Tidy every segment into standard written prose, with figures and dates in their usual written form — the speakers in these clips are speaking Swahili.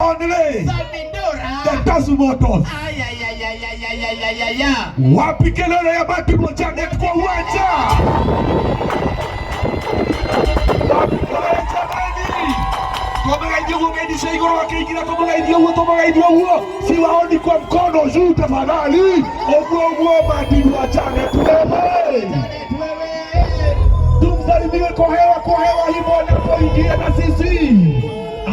only. Samindora. The Tasumotos. Ayayayayayayayaya. Wapi kelele ya Martin wa Janet kwa uwanja? Wapi kelele jamani? Tomagaidia uo gedi sheigoro wakiingira tomagaidia uo. Siwaoni kwa mkono juu tafadhali. Oguo Martin wa Janet wewe. Tumsalimie kwa hewa hivyo anapoingia na sisi.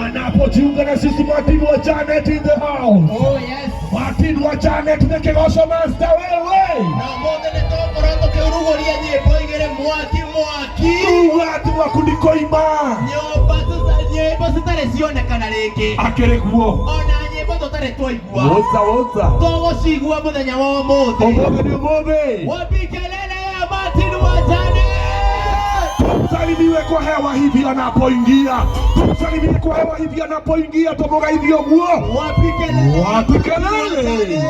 Anapojiunga na sisi Martin wa Janet in the house. Oh yes. Martin wa Janet the Kigosho master wewe. Na mbona nitoka korando keurugoria nyimbo igere mwaki. Watu wa kunikoima. Nyimbo zitare cionekana rĩngĩ. Akĩrĩ guo. Ona nyimbo tũtarĩ twaigua. Woza. Tũgũcigua mũthenya wa ũmũthĩ. Ũmũthĩ. Wapi kelele ya Martin wa Janet? Tumsalimiwe kwa hewa hivi anapoingia. Tumugaidio guo. Wapi kelele?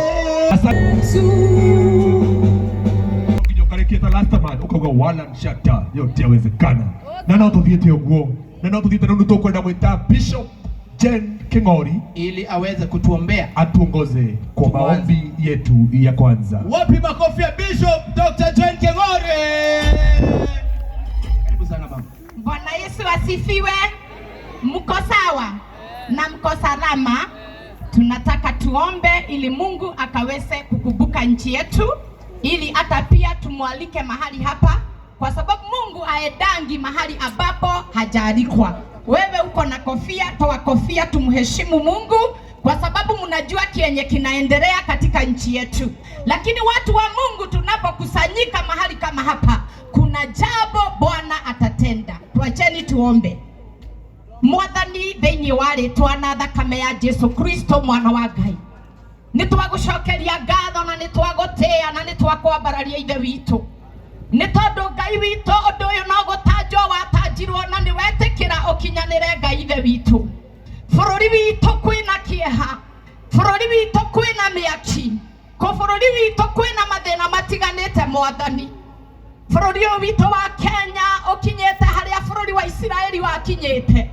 Kinyokarekieta last man ukauga wala nshata yote yawezekana. Na no tuthiete uguo. Na no tuthiete ndio tukwenda mwita Bishop Jen King'ori ili aweze kutuombea, atuongoze kwa maombi yetu ya kwanza. Wapi makofi ya Bishop Dr. Jen King'ori? Karibu sana baba. Bwana Yesu asifiwe. Mko sawa na mko salama? Tunataka tuombe ili Mungu akaweze kukumbuka nchi yetu, ili hata pia tumwalike mahali hapa, kwa sababu Mungu haedangi mahali ambapo hajaalikwa. Wewe uko na kofia, toa kofia, tumheshimu Mungu kwa sababu mnajua kienye kinaendelea katika nchi yetu. Lakini watu wa Mungu tunapokusanyika mahali kama hapa, kuna jambo Bwana atatenda. Tuacheni tuombe. Mwathani thĩinĩ wa rĩtwa na thakame ya Jesu Kristo mwana wa Ngai, nĩtwagũcokeria ngatho na nĩtwagũtĩa na nĩtwakwambararia ithe witũ, nĩ tondũ Ngai witũ ũndũ ũyũ no gũtanjwo watanjirwo na nĩwetĩkĩra ũkinyanĩre Ngai ithe witũ. Bũrũri witũ kwĩna kĩeha, bũrũri witũ kwĩna mĩaki, bũrũri witũ kwĩna mathĩna matiganĩte Mwathani. Bũrũri ũyũ witũ wa Kenya ũkinyĩte harĩa bũrũri wa Isiraeli wakinyĩte.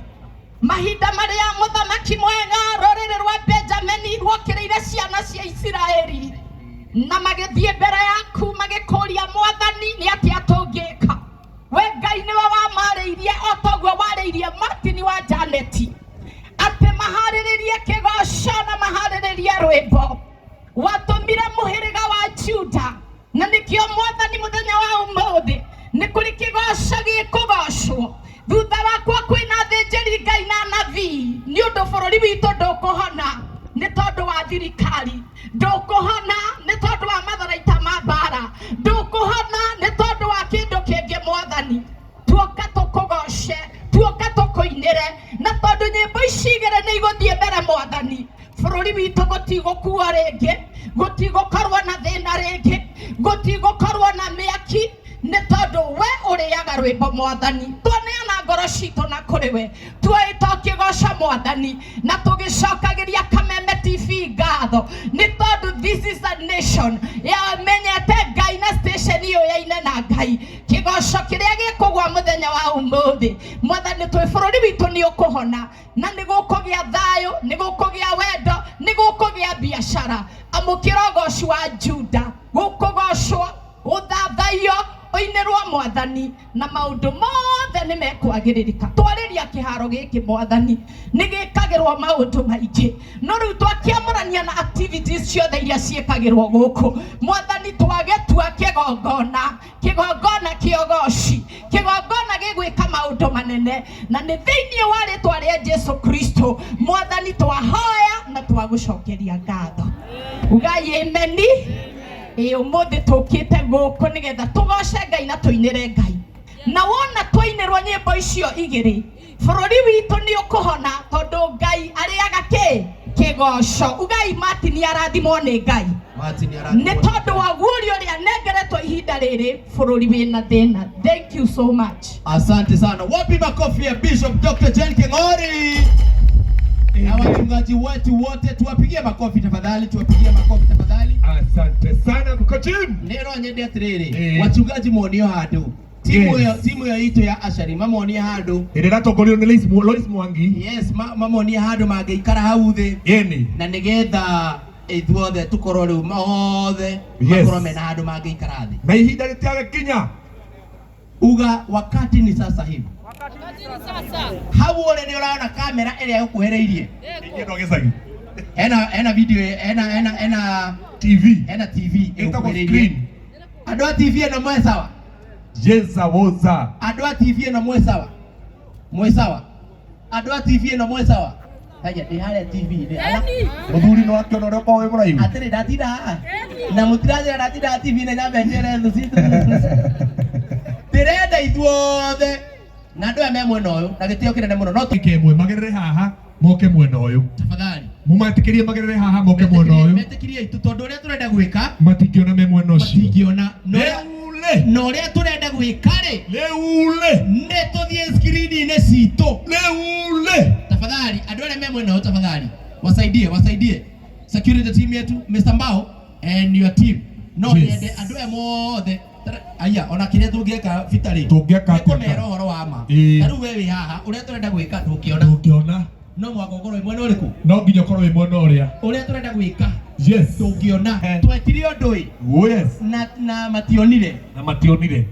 Mahinda marĩa mũthamaki mwega rũrĩrĩ rwa Benjamini rwokĩrĩire ciana cia Isiraeli na magĩthiĩ mbere yaku magĩkũria Mwathani nĩ atĩa tũngĩka. We Ngai nĩwe wamarĩirie o toguo warĩirie Martin wa Janet atĩ maharĩrĩrie kĩgoco na maharĩrĩrie rwĩmbo. Watũmire mũhĩrĩga wa Juda, na nĩkĩo Mwathani mũthenya wa ũmũthĩ nĩ kũrĩ kĩgoco gĩkũgocwo. Thutha wakwa kwĩna thĩnjĩri Ngai na nabii, nĩ ũndũ bũrũri witũ ndũkũhona nĩ tondũ wa thirikari, ndũkũhona nĩ tondũ wa matharaita ma mbara, ndũkũhona nĩ tondũ wa kĩndũ kĩngĩ Mwathani. Tuoka tũkũgoce, tuoka tũkũinĩre, na tondũ nyĩmbo ici igĩrĩ nĩ igũthiĩ mbere Mwathani, bũrũri witũ gũtigũkuo rĩngĩ, gũtigũkorwo na thĩna rĩngĩ, gũtigũkorwo na mĩaki, nĩ tondũ we ũrĩaga rwĩmbo Mwathani. Tuoneana ngoro citũ na kũrĩ we, tuoĩtwo kĩgoco Mwathani, na tũgĩcokagĩria Kameme TV ngatho nĩ tondũ this is a nation yamenyete Ngai na station ĩyo yaine na Ngai. Kĩgoco kĩrĩa gĩkũgwa mũthenya wa ũmũthĩ Mwathani, twĩ bũrũri witũ nĩ ũkũhona, na nĩ gũkũgĩa thayũ, nĩ gũkũgĩa wendo, nĩ gũkũgĩa biacara. Amũkĩra ũgoci wa Juda, gũkũgocwo, ũthathaiyo, ũinĩrwo Mwathani, na maũndũ mothe nĩ mekwagĩrĩrĩka. Twarĩria kĩharo gĩkĩ Mwathani nĩ gĩkagĩrwo maũndũ maingĩ, no rĩu twakĩamũrania na activities ciothe iria ciĩkagĩrwo gũkũ Mwathani, twagĩtua kĩgongona kĩa ũgoci, kĩgongona gĩgwĩka maũndũ manene, na nĩ thĩinĩ wa rĩtwa rĩa Jesu Kristo Mwathani twahoya na twagũcokeria ngatho. Ugai ameni. Ũmũthĩ tũkĩte gũkũ nĩgetha tũgoce Ngai na tũinĩre Ngai, na wona twainĩrwo nyĩmbo icio igĩrĩ bũrũri witũ nĩ ũkũhona tondũ Ngai arĩaga kĩgoco. Ugai Martin arathimwo nĩ Ngai, nĩ tondũ wa guoria ũrĩa nengeretwo ihinda rĩrĩ bũrũri wĩna thĩna. Thank you so much. Asante sana. Wapi makofi ya Bishop Dr. Jen King'ori? Na wachungaji wetu wote tuwapigie makofi tafadhali, tuwapigie makofi tafadhali. Asante sana mko chini. Nero nyende atiriri. Wachungaji monio hadu. timu ya ito ya Ashari mamonia handu ĩrĩa ĩratongorio nĩ Lois Mwangi. Yes, mamonia handu mangeikara hau thĩ Yeni na nĩgetha ithuothe tukorwo rĩu mothe makorwo mena handu mangeikara thĩ na ihinda rĩtiagĩkinya. Uga wakati ni sasa hivi. Hau ole nĩ ũraona kamera ĩrĩa ĩkuhĩrĩirie ĩno gĩcagi ena video ena TV ĩkuhĩrĩirie. Andũ a TV ĩno mwe sawa? Jeza woza. Andũ a TV ĩno mwe sawa? Mwe sawa? Andũ a TV ĩno mwe sawa? Haya ndĩ harĩa TV nĩ ala Mũthuri no akĩona ũrĩa ũkoragwo wĩ mũraihu. Atĩrĩ ndatinda haha na mũtirathĩra ndatinda TV nĩ nyambendere thũ citũ. Ndĩrenda ithuothe na andũ aya me mwena ũyũ na gĩtĩo kĩnene mũno no Kĩmwe magerere haha moke mwena ũyũ. tafadhali Mũmatĩkĩrie magerere haha moke mwena ũyũ. metĩkĩrie itu tondũ ũrĩa tũrenda gwĩka Matingĩona me mwena ũcio. matingĩona Leule. na ũrĩa tũrenda gwĩka rĩ Leule. nĩ tũthiĩ screen-inĩ citũ. Leule. Tafadhali andũ arĩa me mwena ũyũ tafadhali wasaidie security team yetu Mr. Mbao and your team no yende andũ aya mothe aya ona kĩrĩa tũngĩka vitarĩ Tũngĩka kũmera ũhoro wa ma rĩu we wĩ haha ũrĩa tũrenda gwĩka ndũngĩona no mwaka ũkorwo wĩ mwena ũrĩkũ no nginya ũkorwo wĩ mwena ũrĩa ũrĩa tũrenda gwĩka yes tũngĩona twekire ũndũ ĩ oh yes na mationire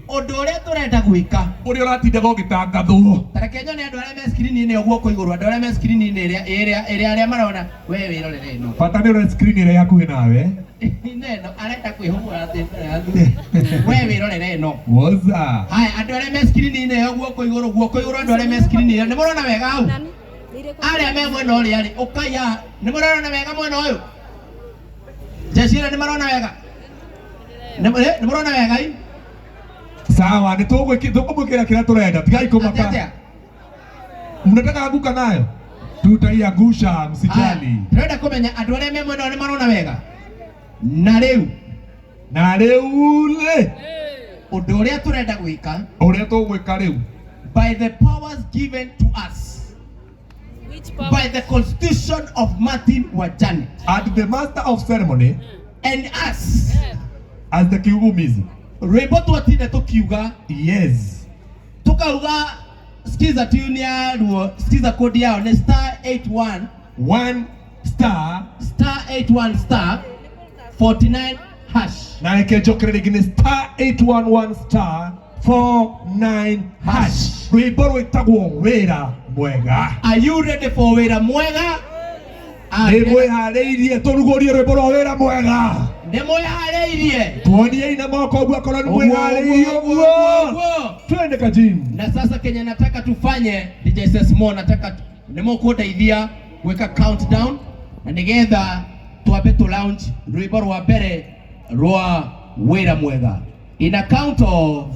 ũndũ ũrĩa tũrenda gwĩka ũrĩa ũratindaga ũgĩtangathwo. tareke nyone andũ arĩa me screen-inĩ ũguo kwa igũrũ andũ arĩa me screen-inĩ arĩa marona we wĩrorere ĩno Bata nĩ ũrore screen ĩrĩa yakuhĩ nawe. neno arenda kwĩhũmũra we wĩrorere ĩno Woza. haya andũ arĩa me screen-inĩ ũguo kwa igũrũ andũ arĩa me screen-inĩ nĩ mũrona wega hau arĩa me mwena ũrĩa rĩ ũkaya nĩ mũrona wega mwena ũyũ Jeshira nĩ marona wega nĩ mũrona wega ĩ Sawa nĩ tũkũmwĩkĩra kĩrĩa tũrenda tigai kũmaka. Mnataka anguka nayo tutaiangusha msijali. Tũrenda kũmenya andũ arĩa me mwena ũyũ nĩ marona wega na rĩu ũndũ ũrĩa tũrenda gwĩka ũrĩa tũgwĩka rĩu by the powers given to us by the constitution of Martin Wajane and the master of ceremony and us as the kiugumizi. rwĩmbo twatinde tũkiuga Yes. tukauga skiza tune ya ruo skiza code yao ni *81 1 star *81 *49 hash na ikenjokere rĩngĩ nĩ *811 *49 hash. Rwĩmbo rwĩtagwo wĩra mwega. Are you ready for wĩra mwega? Nĩ mwĩharĩirie tũrugũrie rwĩmbo rwa wĩra mwega. Nĩ mwĩharĩirie Tuonie na moko ũguo akorwo nĩ mwĩharĩirie ũguo. Twende kajini. Na sasa Kenya nataka tufanye DJ Sesmo nataka nĩmũkũndeithia gwĩka countdown na nĩgetha twambe tu launch rwĩmbo rwa mbere rwa wĩra mwega in a count of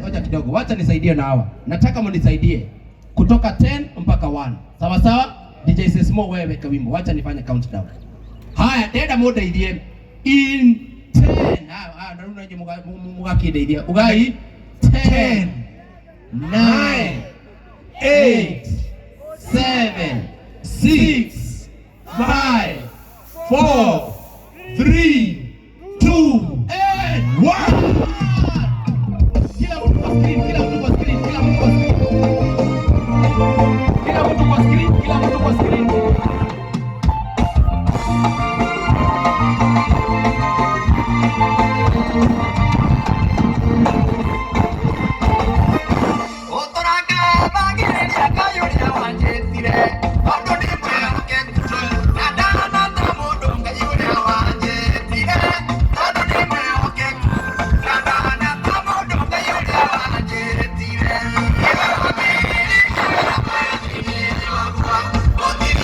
Ngoja kidogo, wacha nisaidie na hawa. Nataka mnisaidie kutoka 10 mpaka 1. Sawa sawa? DJ Sesmo wewe weka wimbo. Wacha nifanye countdown. Haya, dada mudeithie in 10. Ndio unaje mugakideithia. Ugai 10 9 8 7 6 5 4 3 2 1. Kila mtu kwa screen. What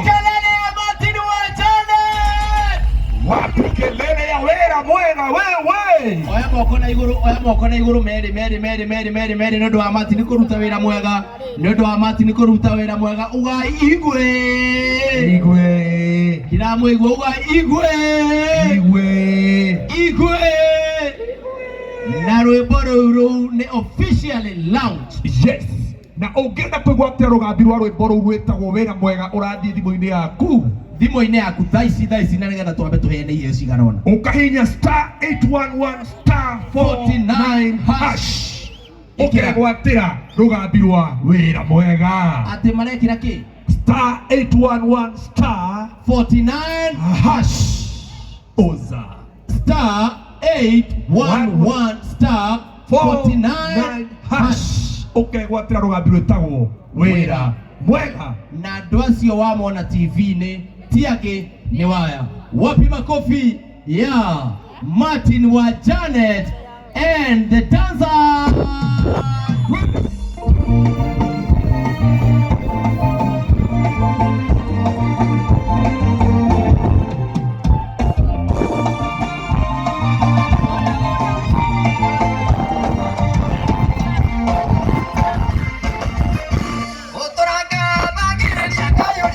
kelele ya Martin Wachane? Wapi kelele ya wera mwega wewe? Oya moko na iguru meri nondu wa Martin kuruta wira mwega. Nondu wa Martin kuruta wira mwega. Ugai igwe. Ndiramwigua ugai igwe. Na rwimbo rũu nĩ officially launched. Yes. Na ũngĩenda kwĩgwatĩra rũgambi rwa rwĩmbo rũu rwĩtagwo wĩra mwega ũrathiĩ thimũ-inĩ yaku. Thimũ-inĩ yaku thaa ici na nĩgetha twambe tũheane irio cigana ũna. Ũkahihinya *811*49# ũkegwatĩra rũgambi rwa wĩra mwega. Atĩ marekĩra kĩ? *811*49# oza *811*49# ukegwatĩra rũgambi rwĩtagwo wĩra mwega. Na andũ acio wamona TV-inĩ ti angĩ nĩ waya. Wapi makofi ya Martin wa Janet and the dancers. Otoranga bagere ya kayo ya